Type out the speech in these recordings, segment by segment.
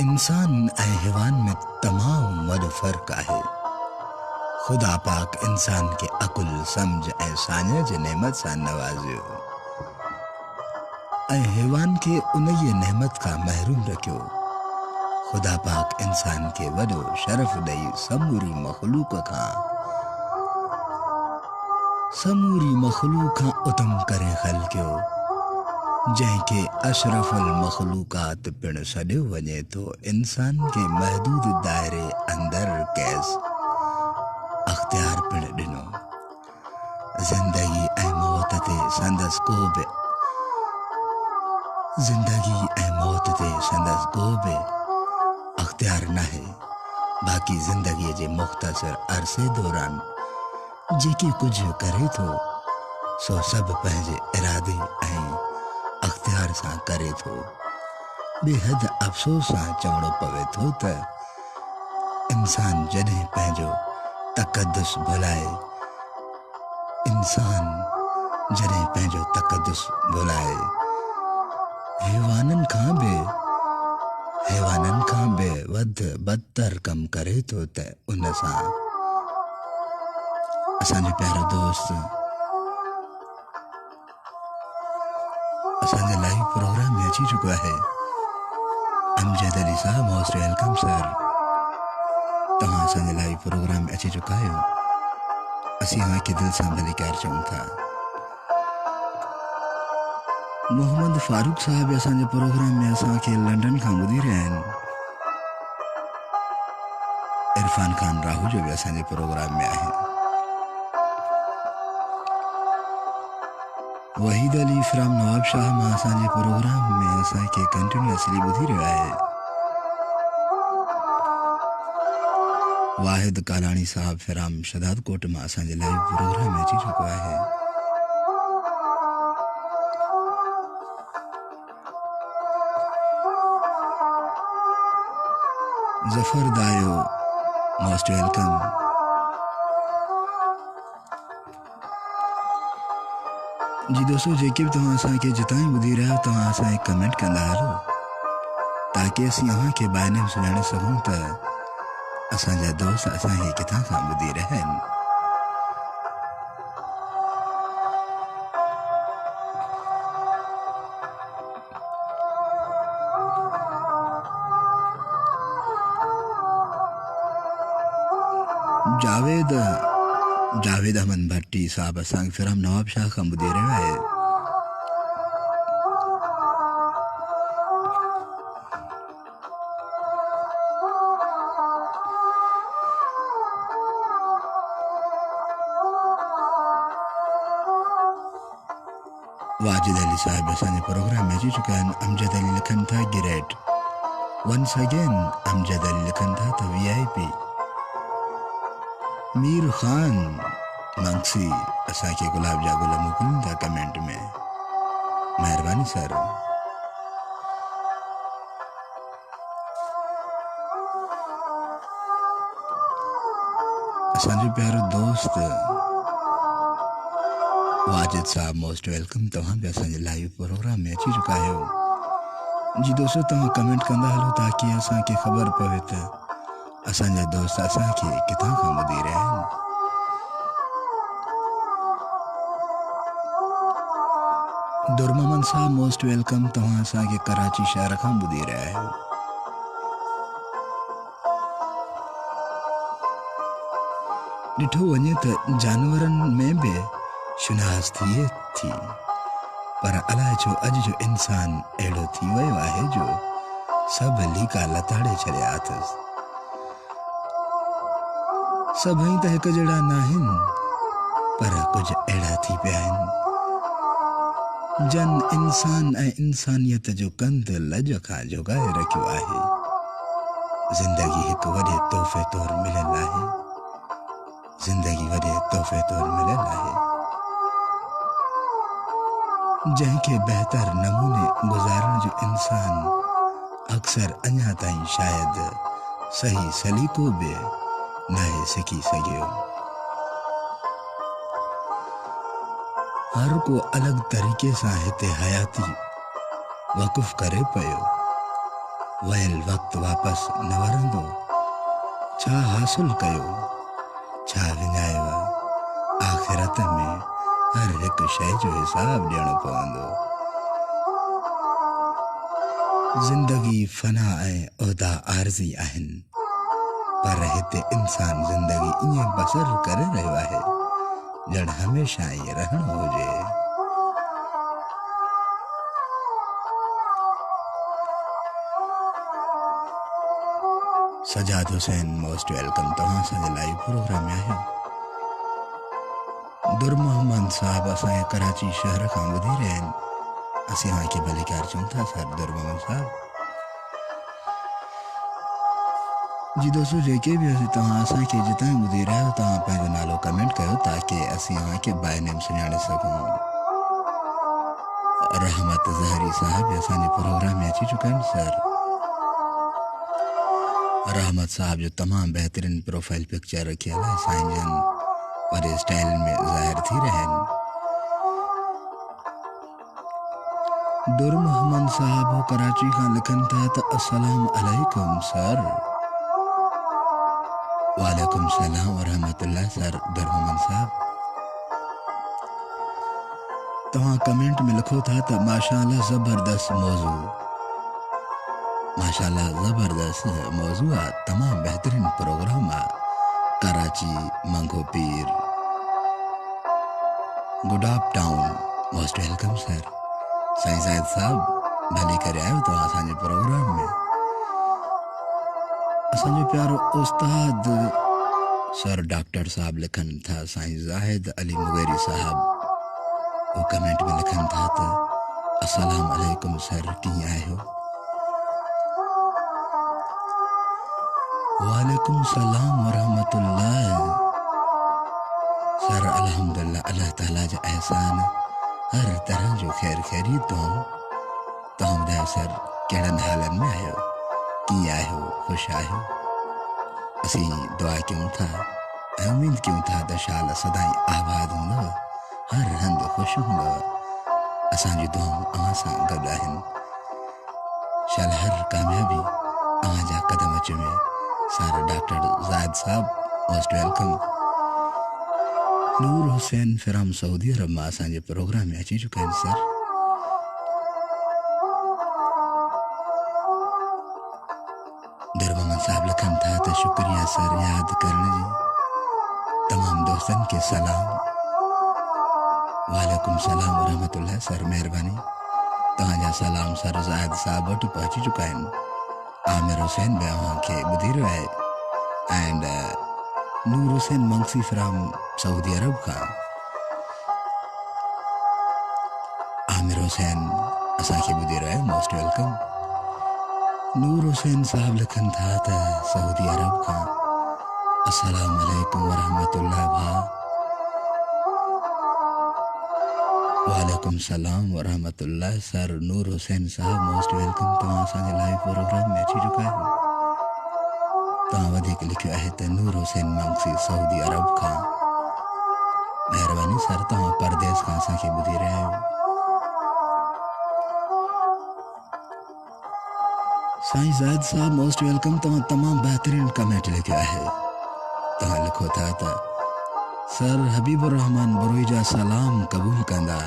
इंसान ऐं हैवान में तमाम वॾो फ़र्क़ु आहे। ख़ुदा पाक इंसान खे अकुल सम्झ ऐं साञ जे नेमत सां नवाज़ियो ऐं हैवान खे उन्हीअ नेमत खां महरूम रखियो। ख़ुदा पाक इंसान खे वॾो शरफ़ ॾेई समूरी मख़लूक़ खां उतम करे ख़ल्क़ियो, जंहिंखे अशरफुल मख़लूक़ात पिणु सॾियो वञे थो। इंसान खे महदूद दायरे अंदरि कैस अख़्तियार पिणु ॾिनो। ज़िंदगी ऐं मौत ते संदसि को बि अख़्तियार नाहे। बाक़ी ज़िंदगीअ जे मुख़्तसर अरसे दौरान जेके कुझु करे थो सो सभु पंहिंजे इरादे ऐं अख़्तियार सां करे थो। बेहद अफ़सोस सां चवणो पवे थो त इंसान जॾहिं पंहिंजो तक़दुस भुलाए हैवाननि खां बि बदतर कमु करे थो त उन सां असांजो प्यारो दोस्त असांजे लाइव प्रोग्राम में अची चुको आहे। अमजद अली साहब, मोस्ट वेलकम सर। तव्हां असांजे लाइव प्रोग्राम में अची चुका आहियो। असीं तव्हांखे दिलि सां भली ख़ैर चऊं था। मोहम्मद फारूक साहब असांजे प्रोग्राम में असांखे लंडन खां ॿुधी रहिया आहिनि। इरफान खान राहू जो बि असांजे प्रोग्राम में आहे। वहीद अली फ्राम नवाब शाह मां असांजे प्रोग्राम में असांखे कंटिन्यूअसली ॿुधी रहियो आहे। वाहिद कालाणी साहब फ्राम शदाद कोट मां असांजे लाइव प्रोग्राम में अची चुको आहे। ज़फ़र दायो, मोस्ट वेलकम। जी दोस्तों, जेके भी तव्हां असांखे जितां ई ॿुधी रहिया आहियो, तव्हां असांखे कमेंट कंदा हलो ताकि असीं अव्हांखे बाइनेम सुञाणे सघूं त असांजा दोस्त असांखे किथां खां ॿुधी रहिया आहिनि। जावेद अहमद भट्टी साहब असांखे फ्राम नवाब शाह खां ॿुधी रहियो आहे। वाजिद अली साहब असांजे प्रोग्राम में अची चुका आहिनि। अमजद अली लिखनि था great. Once again Amjad Ali लिखनि था त VIP। मीर ख़ान मंगसी असांखे गुलाब जा गुल मोकिलिनि था कमेंट में। महिरबानी सर। असांजो प्यारो दोस्त वाजिद साहब, मोस्ट वेलकम। तव्हां बि असांजे लाइव प्रोग्राम में अची चुका आहियो। जी दोस्तों, तव्हां कमेंट कंदा हलो ताकि असांखे ख़बर पवे त असांजा दोस्त असांखे किथां खां ॿुधी रहिया आहिनि। दुरममन साहब, मोस्ट वेलकम। तव्हां असांखे कराची शहर खां ॿुधी रहिया आहियो। ॾिठो वञे त जानवरनि में बि शिनाख़्त थिए थी, पर अलाए छो अॼु जो इंसान अहिड़ो थी वियो आहे जो सभु लीका लताड़े छॾिया अथसि। सभई त हिकु जहिड़ा न आहिनि, पर कुझु अहिड़ा थी पिया आहिनि जन इंसान ऐं इंसानियत जो कंद लॼ खां जोगाए रखियो आहे। ज़िंदगी हिकु वॾे तोहफ़े तौरु मिलियल आहे। जंहिंखे बहितर नमूने गुज़ारण जो इंसान अक्सर अञा ताईं शायदि सही सलीक़ो बि नाहे सिखी सघियो। हर को अलॻि तरीक़े सां हिते हयाती वक़ुफ़ करे पियो। वयल वक्त वापस न वरंदो छा हासिल कयो छा विञायव आख़िरत में हर हिकु शइ जो हिसाब ॾियणो पवंदो। ज़िंदगी फना ऐं उहिदा आरज़ी आहिनि पर हिते इंसान ज़िंदगी ईअं बसर करे रहियो आहे ॼण हमेशह ईअं रहणो हुजे। सजाद हुसैन मोस्ट वेलकम तव्हां असांजे लाइव प्रोग्राम में आहियो। दुर मोहम्मद साहब असांजे कराची शहर खां ॿुधी रहिया आहिनि। असीं तव्हांखे भली कार चऊं था सर दुर मोहम्मद साहब जी। दोस्तों जेके भी तव्हां असांखे जितां ॿुधी रहिया आहियो तव्हां पंहिंजो नालो कमेंट कयो ताकि असीं तव्हांखे बाय नेम सुञाणे सघूं। रहमत ज़हरी साहब असांजे प्रोग्राम में अची चुका आहिनि। सर रहमत साहब जो तमाम बेहतरीन प्रोफाइल पिक्चर रखियल है साईं जन वॾे स्टाइल में ज़ाहिर थी रहिया आहिनि। दुर मोहम्मद साहब कराची खां लिखनि था त अस्सलाम अलैकुम सर। वालेकुम सलाम व रहमतुल्लाह सर दुर मोहम्मद साहब। तव्हां कमेंट में लिखो था त माशाअल्लाह ज़बरदस्त मौजू, माशाअल्लाह ज़बरदस्त मौजू आहे, तमाम बेहतरीन प्रोग्राम आहे। कराची मंगो पीर good up town most welcome sir. साईं ज़ाहिद साहब भली करे आयो तव्हां असांजे प्रोग्राम में। असांजो प्यारो उस्ताद सर डॉक्टर साहब लिखनि था साईं ज़ाहिद अली मुगैरी साहब वो कमेंट में लिखनि था त अस्सलाम अलैकुम सर कीअं आहियो। वालेकुम सलाम वरहमतुल्लाह सर अल्हम्दुलिल्लाह अल्लाह ताला जा एहसान हर तरह जो खैर खैरियत तो तव्हां ॿुधायो सर कहिड़नि हालनि में आहियो, कीअं आहियो, ख़ुशि आहियो। असीं दुआ कयूं था ऐं उम्मीद कयूं था त शाल सदाईं आबाद हूंदव, हर हंधि ख़ुशि हूंदव। असांजी दुआऊं अव्हां सां गॾु आहिनि। शाल हर कामयाबी अव्हां जा कदम चुमे। Sir doctor Zahid sahab most welcome. Noor Hussain from Saudi Arab मां असांजे प्रोग्राम में अची चुका आहिनि सर। दुर मोहम्मद साहब लिखनि था त शुक्रिया सर यादि करण जी। तमाम दोस्तनि खे सलाम। वालेकुम सलाम वरहमतुल्लाह सर महिरबानी। तव्हांजा सलाम सर ज़ाहिद साहब वटि पहुची चुका आहिनि। आमिर हुसैन भी अव्हांखे ॿुधी रहियो आहे and Noor Hussain Mangsi from Saudi Arab खां। आमिर हुसैन असांखे ॿुधी रहियो आहे मोस्ट वेलकम। नूर हुसैन साहब लिखनि था त सऊदी अरब खां अस्सलाम अलैकुम वरहमतुल्लाह भा। वालेकुम सलाम वरहमतुल्लाह सर नूर हुसैन साहब मोस्ट वेलकम। तव्हां असांजे लाइव प्रोग्राम में अची चुका आहियो। तव्हां वधीक लिखियो आहे त नूर हुसैन मंगसी सऊदी अरब खां। महिरबानी सर तव्हां परदेस खां असांखे ॿुधी रहिया आहियो। साईं ज़ाहिद साहब मोस्ट वेलकम। तव्हां तमामु बहितरीन कमेंट लिखियो आहे। तव्हां लिखो था त सर हबीबुर रहमान बुरोई जा सलाम क़बूल कंदा।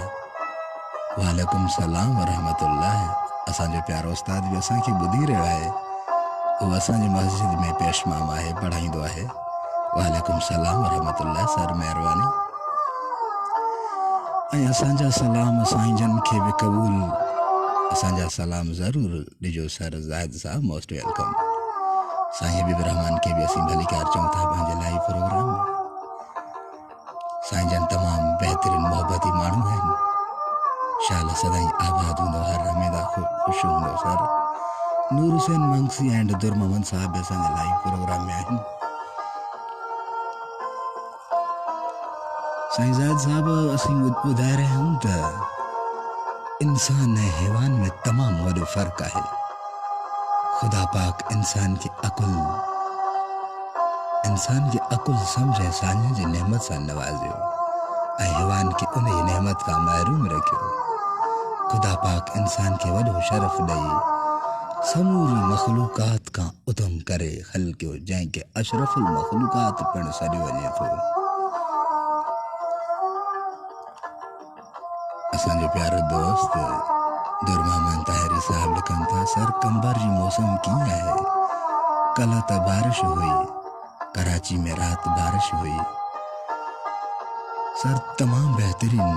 वालेकुम सलाम वरहमतुल्लाह। असांजो प्यारो उस्ताद भी असांखे ॿुधी रहियो आहे। वो असांजी मस्जिद में पेशमाम आहे, पढ़ाईंदो आहे। वालेकुम सलाम वरहमतुल्लाह सर महिरबानी। ऐं असांजा सलाम साईं जन खे बि क़बूल, असांजा सलाम ज़रूरु ॾिजो sir Zahid sahab most welcome. साईं हबीब रहमान के भी असीं भली कार चऊं था पंहिंजे लाइव प्रोग्राम में। साईं जन तमामु बेहतरीन मोहब्बती माण्हू आहिनि। शाल सदाईं आबाद हूंदो, हर हमेशा ख़ुशि हूंदो sir. Noor Hussain Mangsi and दुर मोहम्मद साहब भी असांजे लाइव प्रोग्राम में आहिनि। साईं ज़ाहिद साहब असीं ॿुधाए रहिया आहियूं त इंसान ऐं हैवान में तमामु वॾो फ़र्क़ु आहे। खुदा पाक इंसान खे अकुल सम्झ ऐं साञ जी नेमत सां नवाज़ियो ऐं हैवान खे उन ई नेमत खां महरूम रखियो। खुदा पाक इंसान खे वॾो शरफ़ ॾेई समूरी मखलूकात का उतम करे खल्क्यो जंहिंखे अशरफुल मखलूकात पिणु सॾियो वञे थो। असांजो प्यारो दोस्त दुरमामन ताहिरी साहब लिखनि था, सर कंबर जी मौसम कीअं आहे? कल्ह त बारिश हुई, कराची में रात बारिश हुई। सर तमाम बेहतरीन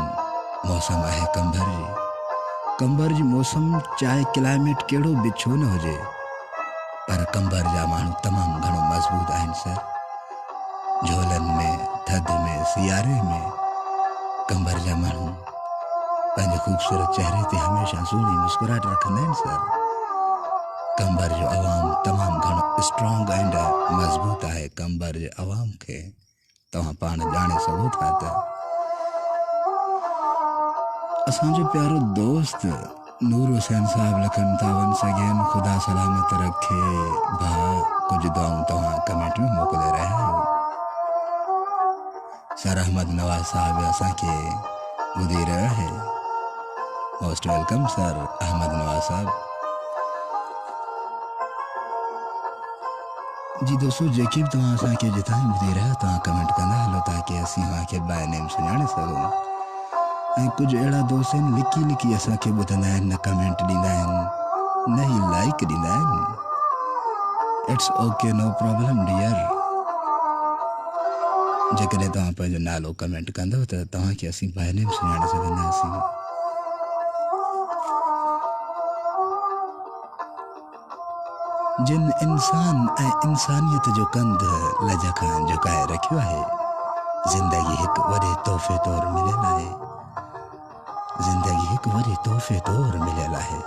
मौसम आहे कंबर जी मौसम चाहे क्लाइमेट केड़ो भी छो न हुजे, पर कंबर जा माण्हू तमाम घणो मज़बूत आहिनि सर। झोलन में, थधि में, सियारे में कंबर जा माण्हू पंहिंजे ख़ूबसूरत चेहरे ते हमेशह सुहिणी मुस्कुराहट रखंदा आहिनि सर। कंबर जो अवाम तमाम घणो स्ट्रॉन्ग एंड मज़बूत आहे। कंबर जे अवाम खे तव्हां पाण ॼाणे सघो था त असांजो प्यारो दोस्त नूर हुसैन साहब लिखनि था, वंस अगेन खुदा सलामत रखे भाउ, कुछ दुआऊं तव्हां कमेंट में मोकिले रहिया आहियो। सर अहमद नवाज़ साहब असांखे ॿुधी रहियो आहे। मोस्ट वेलकम सर अहमद नवाज़ साहब जी। दोस्तों जेके भी तव्हां असांखे जितां ॿुधी रहिया तव्हां कमेंट कंदा हलो ताकि असीं तव्हांखे बाय नेम सुञाणे सघूं। ऐं कुछ अहिड़ा दोस्त आहिनि लिकी असांखे ॿुधंदा आहिनि, न कमेंट ॾींदा आहिनि, न ई लाइक ॾींदा आहिनि। It's okay, no problem dear. जेकॾहिं तव्हां पंहिंजो नालो कमेंट कंदव त तव्हांखे असीं बाय नेम सुञाणे सघंदासीं। जिन इंसान ऐं इंसानियत जो कंध लज खां झुकाए रखियो आहे, ज़िंदगी हिकु वॾे तोहफ़े तौरु मिलियल आहे। ज़िंदगी हिकु वॾे तोहफ़े तौरु मिलियल आहे,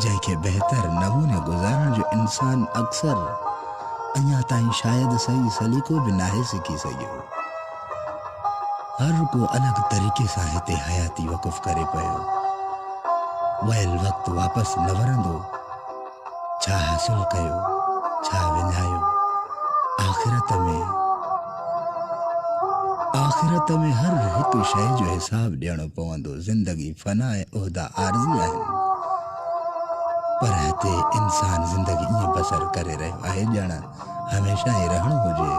जंहिंखे बहितर नमूने गुज़ारण जो इंसान अक्सर अञा ताईं शायदि सही सलीक़ो बि नाहे सिखी सघियो। हर को अलॻि तरीक़े सां हिते हयाती वक़ुफ़ करे पियो। वयल वक़्तु वापसि न वरंदो। छा हासिल कयो, छा विञायो, आख़िरत में हर हिकु शइ जो हिसाब ॾियणो पवंदो। ज़िंदगी फ़ना ऐं उहिदा आरज़ी आहिनि, पर हिते इंसान ज़िंदगी ईअं बसर करे रहियो आहे ॼण हमेशह ई रहणो हुजे।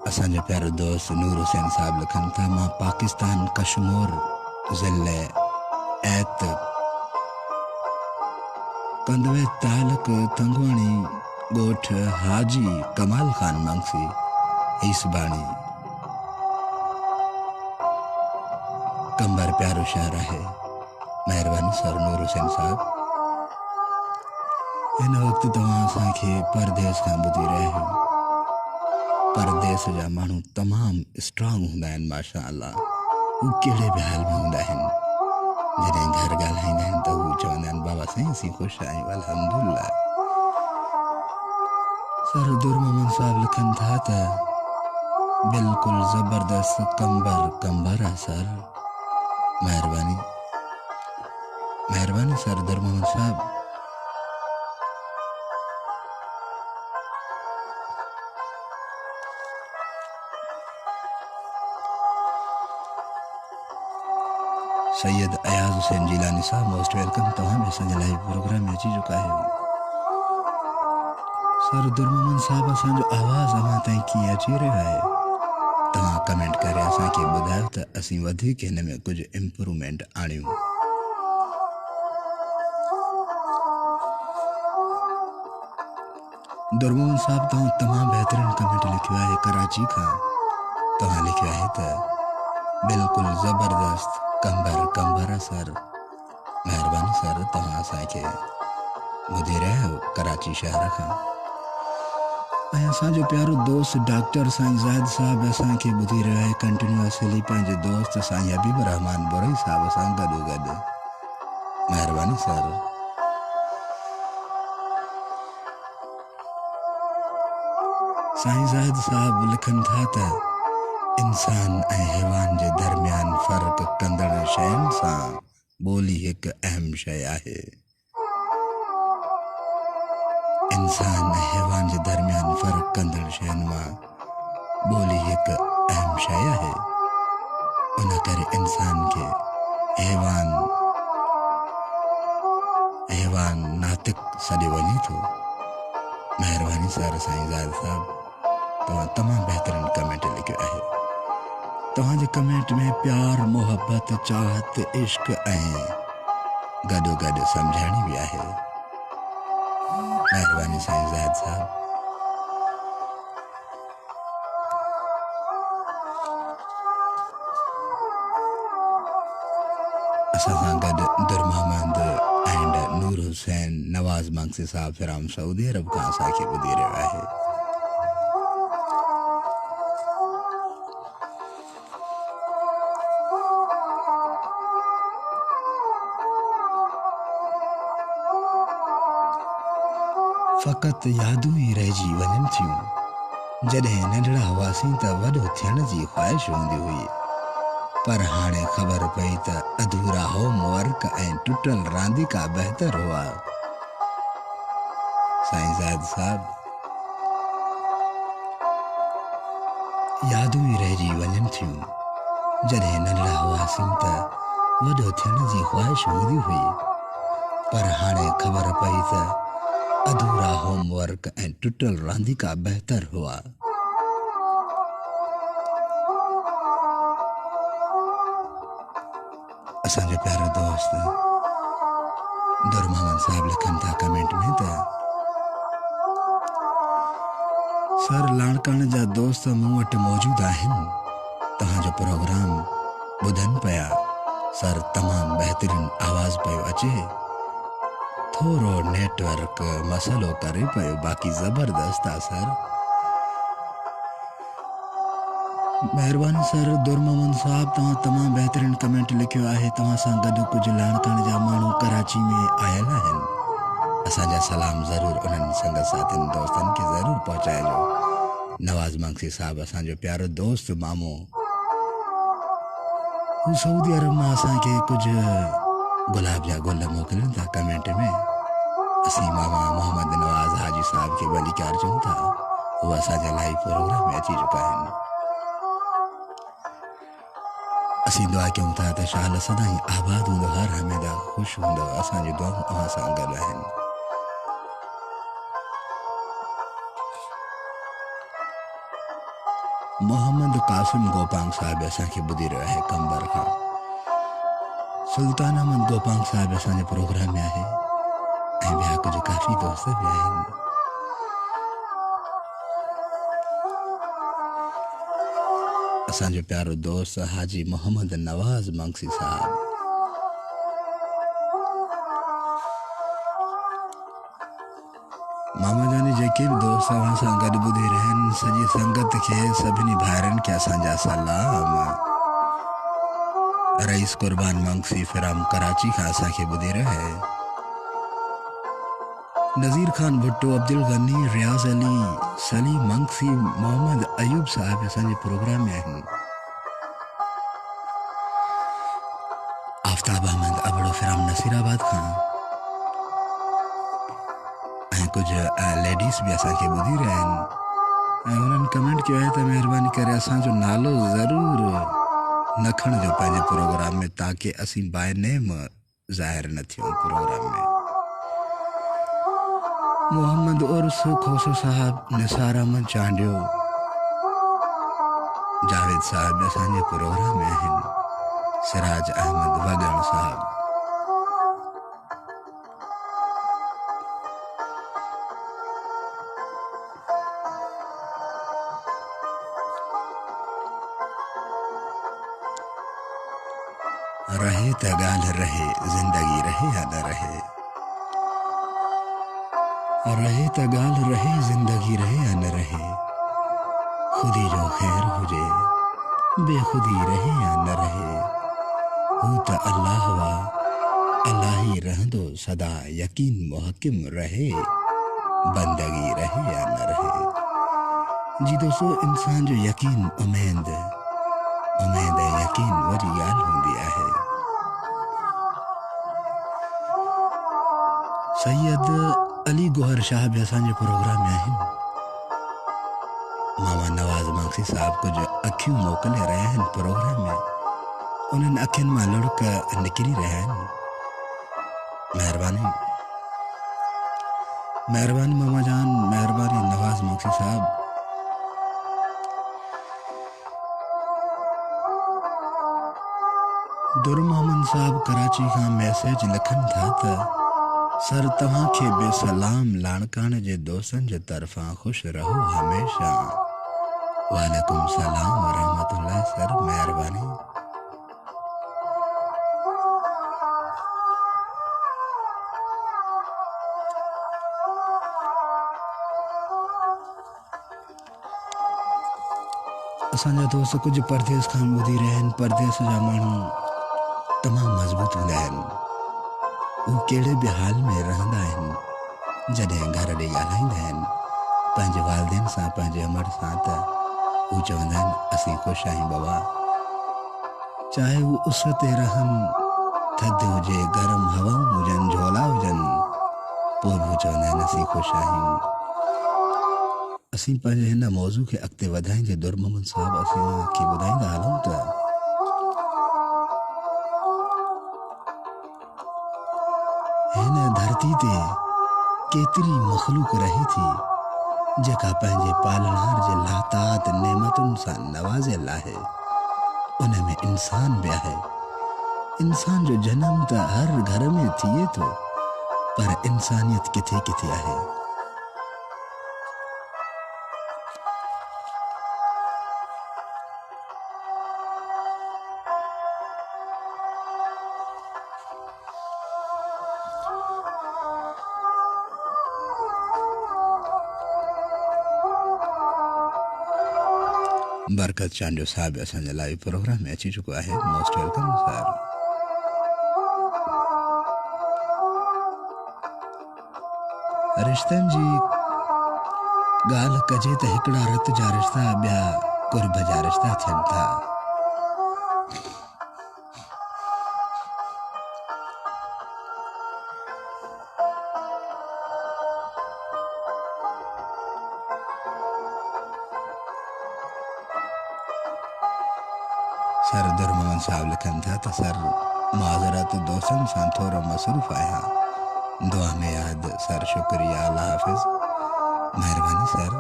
असांजो प्यारो दोस्त नूर हुसैन साहब लिखनि था, मां पाकिस्तान कश्मीर ज़िले ऐत कंदवे तालुक तंगवाणी ॻोठ हाजी कमाल ख़ान मंगसी ईसबाणी। कंबर प्यारो शहर आहे। महिरबानी सर नूर हुसैन साहब। हिन वक़्तु तव्हां असांखे परदेस खां ॿुधी रहिया आहियो। परदेस जा माण्हू तमामु स्ट्रॉन्ग हूंदा आहिनि माशा अल्लाह। हू कहिड़े बि हाल में हूंदा आहिनि। जॾहिं घर ॻाल्हाईंदा आहिनि त हू चवंदा आहिनि बाबा साईं असीं ख़ुशि आहियूं अल्हम्दुलिल्लाह। सर दुरमोहन साहब लिखनि था त बिल्कुलु ज़बरदस्त कंबर आहे सर। महिरबानी सर दुरमोहन साहब। सैयद अयाज़ हुसैन जिलानी साहब मोस्ट वेलकम। तव्हां बि असांजे लाइव प्रोग्राम में अची चुका आहियो। सर दुरमोहन साहब असांजो आवाज़ अव्हां ताईं कीअं अची रहियो आहे? तव्हां कमेंट करे असांखे ॿुधायो त असीं वधीक हिन में कुझु इम्प्रूवमेंट आणियूं। दुरमोहन साहब तव्हां तमामु बहितरीन कमेंट लिखियो आहे कराची खां। तव्हां लिखियो आहे त बिल्कुलु ज़बरदस्त कंबर आहे सर। महिरबानी सर तव्हां असांखे ॿुधी रहिया आहियो कराची शहर खां। ऐं असांजो प्यारो दोस्त डॉक्टर साईं ज़ाहिद साहब असांखे ॿुधी रहियो आहे कंटिन्यूअसली। पंहिंजे दोस्त साईं हबीब रहमान बुरई साहब सां गॾोगॾु। महिरबानी सर। साईं ज़ाहिद साहब लिखनि था त इंसान ऐं हैवान जे दरमियान फ़र्क़ु कंदड़ शयुनि सां ॿोली हिकु अहम शइ आहे। इंसान ऐं हैवान जे दरमियान फ़र्क़ु कंदड़ शयुनि मां ॿोली हिकु अहम शइ आहे। उन करे इंसान के हैवान नातिक सॾे वञे थो। महिरबानी सर साईं ज़ाहिद साहब, तव्हां तमामु बहितरीन कमेंट लिखियो आहे। तव्हांजे कमेंट में प्यार, मोहब्बत, चाहत, इश्क ऐं गॾोगॾु सम्झाइणी बि आहे। महिरबानी साईं ज़ाहिद साहब। असां सां गॾु Dur Mohammad and Noor Hussain Nawaz Mangsi sahab from Saudi Arab खां असांखे ॿुधी रहियो आहे। फ़क़ति यादूं ई रहिजी वञनि थियूं। जॾहिं नंढड़ा हुआसीं त वॾो थियण जी ख़्वाहिश हूंदी हुई, पर हाणे ख़बर पई त अधूरा होमवर्क ऐं टुटल रांदीका बहितर हुआ। साईं ज़ाहिद साहब, यादूं ई रहिजी वञनि थियूं। जॾहिं नंढड़ा हुआसीं त वॾो थियण जी ख़्वाहिश हूंदी हुई, पर हाणे ख़बर पई त अधूरा होमवर्क ऐं टुटल रांदीका बहितर हुआ। असांजो प्यारो दोस्त दुर मोहम्मद साहब लिखनि था कमेंट में त सर लाणकाणे जा दोस्त मूं वटि मौजूदु आहिनि। तव्हांजो प्रोग्राम ॿुधनि पिया। सर तमामु बहितरीन आवाज़ पियो अचे। थोरो नेटवर्क मसइलो करे पियो, बाक़ी ज़बरदस्त आहे सर। महिरबानी सर दुर मोहम्मद साहब, तव्हां तमामु बहितरीन कमेंट लिखियो आहे। तव्हां सां गॾु कुझु लाणकाणे जा माण्हू कराची में आयल आहिनि। असांजा सलाम ज़रूरु उन्हनि संगत साथियुनि दोस्तनि खे ज़रूरु पहुचाइजो। नवाज़ मंगसी साहब असांजो प्यारो दोस्त मामो, हू सऊदी अरब मां असांखे कुझु गुलाब जा गुल मोकिलनि था कमेंट में। असीं मामा मोहम्मद नवाज़ हाजी साहब खे वलीकार चऊं था। हू असांजे लाइव प्रोग्राम में अची चुका आहिनि। असीं दुआ कयूं था त शाल सदाईं आबाद हूंदो, हर हमेशा ख़ुशि हूंदो। असांजी दुआऊं अव्हां सां गॾु आहिनि। मोहम्मद कासिम गोपांग साहब असांखे ॿुधी रहियो आहे कंबर खां। सुल्तान अहमद गोपांग साहब असांजे प्रोग्राम में आहे ऐं ॿिया कुझु काफ़ी दोस्त बि आहिनि। असांजो प्यारो दोस्त हाजी मोहम्मद नवाज़ मंगसी साहब। मामा जानी जेके बि दोस्त अव्हां सां गॾु ॿुधी रहिया आहिनि, सॼी संगत खे, सभिनी भाइरनि खे असांजा सलाम। रईस कुर्बान मंगसी फिराम कराची खां असांखे ॿुधी रहियो आहे। नज़ीर खान भुट्टो, अब्दुल गनी, रियाज़ अली, सलीम मंगसी, मोहम्मद अयूब साहब असांजे प्रोग्राम में आहिनि। आफ्ताब अहमद अबड़ो फिराम नसीराबाद खां ऐं कुझु लेडीज़ बि असांखे ॿुधी रहिया आहिनि ऐं हुननि कमेंट कयो आहे त महिरबानी करे असांजो नालो ज़रूरु न खणिजो पंहिंजे प्रोग्राम में, ताकी असीं बाय नेम ज़ाहिर न थियूं प्रोग्राम में। मोहम्मद उर्स खोसो साहब, निसार अहमद चांडियो, जावेद साहब असांजे प्रोग्राम में आहिनि। सिराज अहमद वगण साहब। रहे त ॻाल्हि रहे, ज़िंदगी रहे या न रहे। रहे त ॻाल्हि रहे, ज़िंदगी रहे या न रहे। खुदी जो ख़ैर हुजे, बेखुदी रहे या न रहे। हू त अल्लाह वा, अल्लाह ही रहंदो सदा। यकीन मुहकिम रहे, बंदगी रहे या न रहे। जी दोस्तों, इंसान जो यकीन उमेद ऐं यकीन वरी ॻाल्हि हूंदी आहे। सैयद अली गोहर शाह भी असांजे प्रोग्राम में आहिनि। मामा नवाज़ मंगसी साहब कुछ अखियूं मोकिले रहे आहिनि प्रोग्राम में। उन्हनि अखियुनि मां लुड़क निकिरी रहिया आहिनि। महिरबानी मामा जान, महिरबानी नवाज़ मुक्सी साहब। दुर मोहम्मद साहब कराची खां मैसेज लिखनि था त सर तव्हांखे बेसलाम लाणकाणे जे दोस्तनि जे तरफ़ां ख़ुशि रहो हमेशा। वालेकुम सलाम व रहमतुल्लाह सर, महिरबानी। असांजा दोस्त कुछ परदेस खां ॿुधी रहिया आहिनि। परदेस जा माण्हू तमामु मज़बूत हूंदा आहिनि। हू कहिड़े बि हाल में रहंदा आहिनि। जॾहिं घर ॾे ॻाल्हाईंदा आहिनि पंहिंजे वालिदेन सां, पंहिंजे अमर सां, त हू चवंदा आहिनि असीं ख़ुशि आहियूं बाबा। चाहे हू उस ते रहनि, थधि हुजे, गरम हवाऊं हुजनि, झोला हुजनि, पोइ बि हू चवंदा आहिनि असीं ख़ुशि आहियूं। असीं पंहिंजे हिन मौज़ू खे अॻिते वधाईंदे दुर मोहम्मद साहब असांखे ॿुधाईंदा हलूं त हिन धरती ते केतिरी मख़लूक रहे थी जेका पंहिंजे पालनहार जे लातात नेमतुनि सां नवाज़ियल आहे। उन में इंसान बि आहे। इंसान जो जनम त हर घर में थिए थो, पर इंसानियत किथे किथे आहे। बरकत चांडो साहब असांजे लाइव प्रोग्राम में अची चुको आहे। Most welcome sir. रिश्तनि जी ॻाल्हि कजे त हिकिड़ा रत जा रिश्ता ॿिया कुर्ब जा रिश्ता थियनि था। सर दुर मोहम्मद साहब लिखनि था त सर माज़रत दोस्तनि सां थोरो मसरूफ़ आहियां। दुआ में याद सर, शुक्रिया, अल्लाह हाफ़िज़, महिरबानी सर।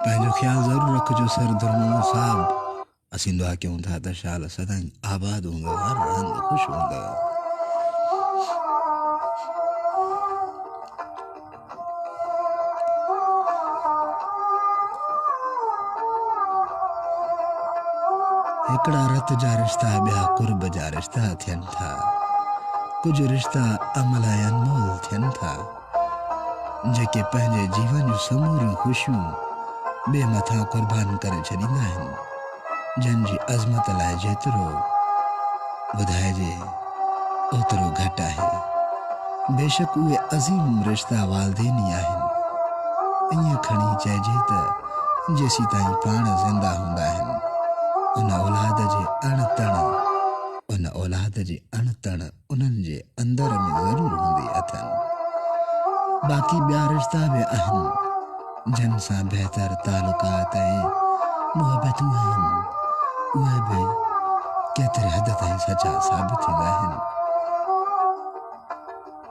पंहिंजो ख़्यालु ज़रूरु रखिजो सर दुर मोहम्मद साहब। असीं दुआ कयूं था त शाल सदाईं आबाद हूंदो, हर हंधि ख़ुशि हूंदो। हिकिड़ा रत जा रिश्ता ॿिया कुर्ब जा रिश्ता थियनि था। कुछ रिश्ता अमल ऐं अनमोल थियनि था जेके पंहिंजे जीवन जूं समूरियूं ख़ुशियूं ॿिए मथां क़ुर्बान करे छॾींदा आहिनि। जंहिंजी अज़मत लाइ जेतिरो ॿुधाइजे ओतिरो घटि आहे। बेशक उहे अज़ीम रिश्ता वालदेनी आहिनि। ईअं खणी चइजे त जेसीं ताईं पाण ज़िंदा हूंदा आहिनि उन औलाद जी अणतण उन्हनि जे अंदर में ज़रूरु हूंदी अथनि। बाक़ी ॿिया रिश्ता बि आहिनि जिन सां बहितर तालुकात ऐं मुहबतूं आहिनि। उहे बि केतिरे हद ताईं सचा साबित थींदा आहिनि,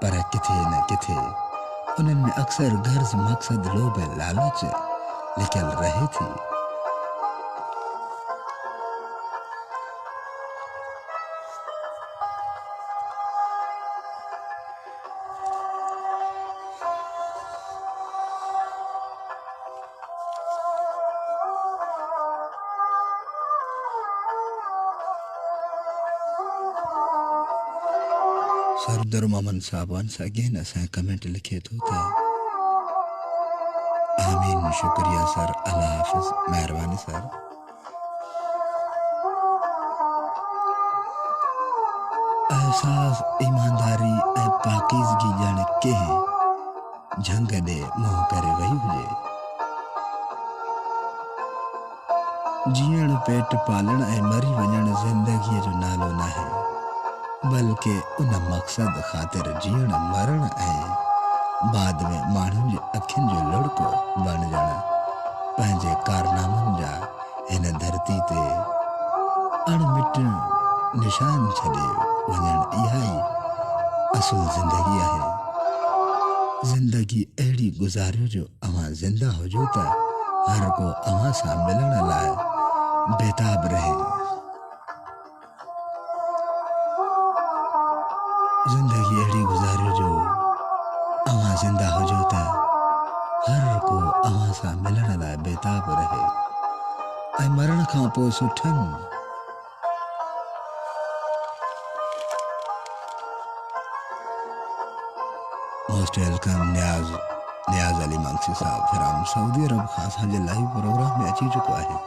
पर किथे न किथे उन्हनि में अक्सर गर्ज़, मक़सद, लोभ, लालच लिकियल रहे थी। सर दुर मोहम्मद साहब वंस अगेन असां कमेंट लिखे थो त आमीन, शुक्रिया सर, अल्लाह हाफ़िज़, महिरबानी सर। एहसास, ईमानदारी ऐं पाकीज़गी ॼण कंहिं झंग ॾे मुंहुं करे वही हुजे। जीअण, पेट पालण ऐं मरी वञण ज़िंदगीअ जो नालो नाहे, बल्कि उन मक़सद ख़ातिर जीअण, मरण ऐं बाद में माण्हुनि जे अखियुनि जो लुड़को बणजण पंहिंजे कारनामनि जा हिन धरती ते अणमिट निशान छॾे वञण इहा ई असुल ज़िंदगी आहे। ज़िंदगी अहिड़ी गुज़ारियो जो अवां ज़िंदा हुजो त हर को अवां सां मिलण लाइ बेताब रहे। ज़िंदगी अहिड़ी गुज़ारियो जो अवां ज़िंदा हुजो त हर को अवां सां मिलण लाइ बेताब रहे। ऐं मरण खां पोइ सुठनि most welcome Niaz Ali Mangsi sahab from Saudi Arab खां असांजे लाइव प्रोग्राम में अची चुको आहे।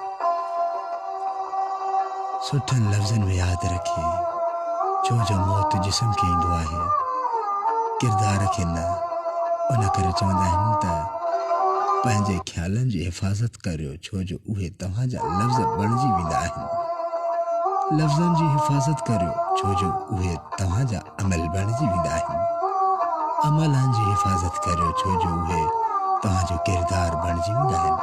सुठनि लफ़्ज़नि में यादि रखे, छो जो मौत जिस्म खे ईंदो आहे, किरदार खे न। उन करे चवंदा आहिनि त पंहिंजे ख़्यालनि जी हिफ़ाज़त करियो, छो जो उहे तव्हांजा लफ़्ज़ बणिजी वेंदा आहिनि। लफ़्ज़नि जी हिफ़ाज़त करियो, छो जो उहे तव्हांजा अमल बणिजी वेंदा आहिनि। अमलनि जी हिफ़ाज़त करियो, छो जो उहे तव्हांजो किरदार बणिजी वेंदा आहिनि।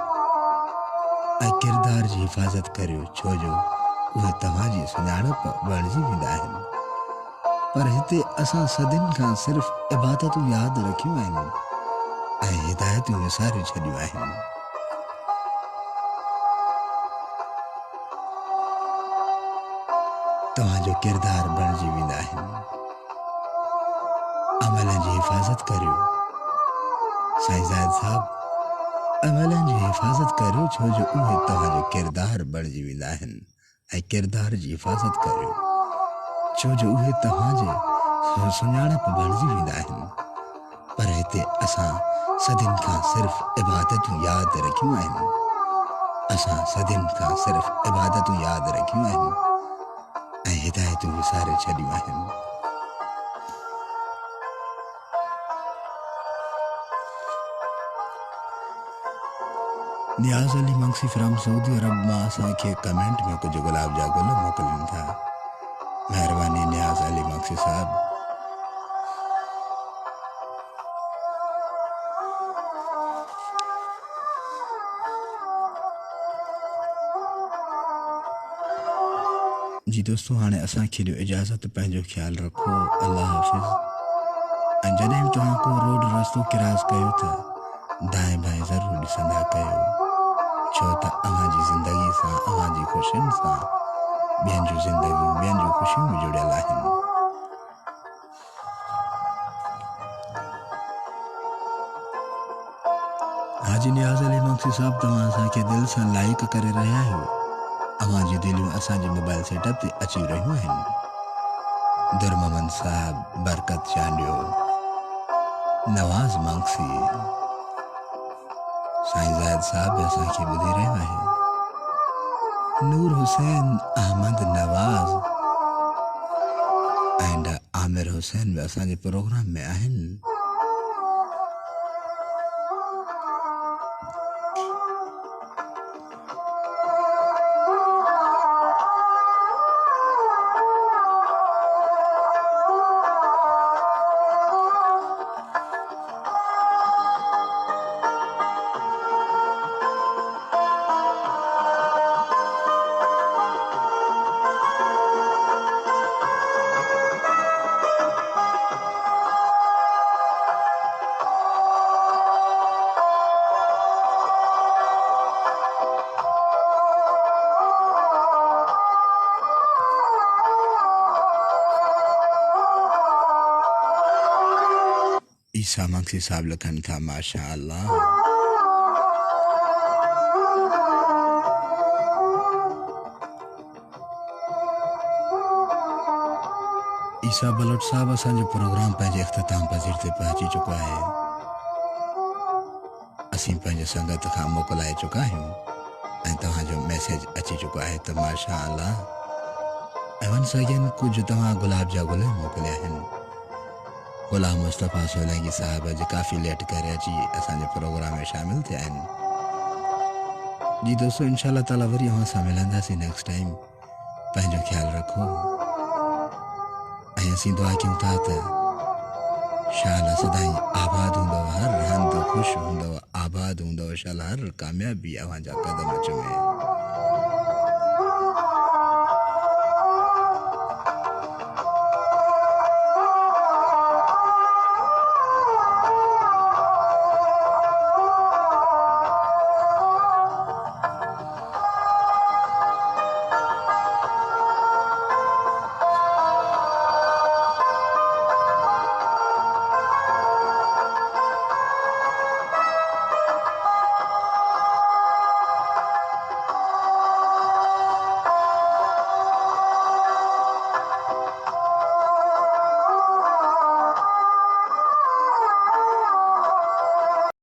ऐं किरदार जी हिफ़ाज़त करियो, छो जो उहे तव्हांजी सुञाणप बणिजी वेंदा आहिनि। पर हिते असां सदियुनि खां सिर्फ़ु इबादतूं यादि रखियूं आहिनि ऐं हिदायतूं विसारे छॾियूं आहिनि। तव्हांजो किरदार बणिजी वेंदा आहिनि। अमलनि जी हिफ़ाज़त करियो साईं ज़ाहिद साहब, अमलनि जी हिफ़ाज़त करियो, छो जो उहे तव्हांजो किरदार बणिजी वेंदा आहिनि। ऐं किरदार जी हिफ़ाज़त करियो, छो जो उहे तव्हांजे सुञाणप बणिजी वेंदा आहिनि। पर हिते असां सदियुनि खां सिर्फ़ु इबादतूं यादि रखियूं आहिनि। असां सदियुनि खां सिर्फ़ु इबादतूं यादि रखियूं आहिनि ऐं हिदायतूं विसारे छॾियूं आहिनि। नियाज़ Ali Mangsi from Saudi Arab मां असांखे कमेंट में कुछ गुलाब जा गुल मोकिलिन था। महिरबानी नियाज़ अली मंगसी साहब। जी दोस्तों, हाणे असांखे ॾियो इजाज़त, पंहिंजो ख़्यालु रखो। अल्लाह हाफ़िज़। ऐं जॾहिं बि तव्हां को रोड रस्तो क्रॉस कयो त दाएं बाएं ज़रूरु ॾिसंदा कयो, छो त अव्हांजी ज़िंदगी सां, अव्हांजी ख़ुशियुनि सां ॿियनि जूं ज़िंदगियूं, ॿियनि जूं ख़ुशियूं बि जुड़ियल आहिनि। हाजी नियाज़ अली मंगसी साहब, तव्हां असांखे दिलि सां लाइक करे रहिया आहियो। अव्हांजी दिलियूं असांजे मोबाइल सेटअप ते अची रहियूं आहिनि। दुरममन साहब, बरकत चांडियो, नवाज़ मंगसी, साईं ज़ाहिद साहब बि असांखे ॿुधी रहियो आहे। नूर हुसैन, अहमद नवाज़ एंड आमिर हुसैन बि असांजे प्रोग्राम में आहिनि। ईसा मंगसी साहब लिखनि था, माशा अल्लाह। ईसा बलोट साहब, असांजो प्रोग्राम पंहिंजे इख़्तिताम पज़ीर ते पहुची चुको आहे। असीं पंहिंजे संगत खां मोकिलाए चुका आहियूं ऐं तव्हांजो मैसेज अची चुको आहे त माशा अल्लाह। ऐं वंस अगेन कुझु तव्हां गुलाब जा गुल मोकिलिया आहिनि। गुलाम मुस्तफ़ा सोलंकी साहब अॼु काफ़ी लेट करे अची असांजे प्रोग्राम में शामिल थिया आहिनि। जी दोस्तों, इंशाअल्लाह ताला वरी अव्हां सां मिलंदासीं नेक्स्ट टाइम। पंहिंजो ख़्यालु रखो ऐं असीं दुआ कयूं था त शाला सदाईं आबाद हूंदव, हर हंधि ख़ुशि हूंदव, आबाद हूंदव, शाला हर कामयाबी अव्हांजा कदम चुमे।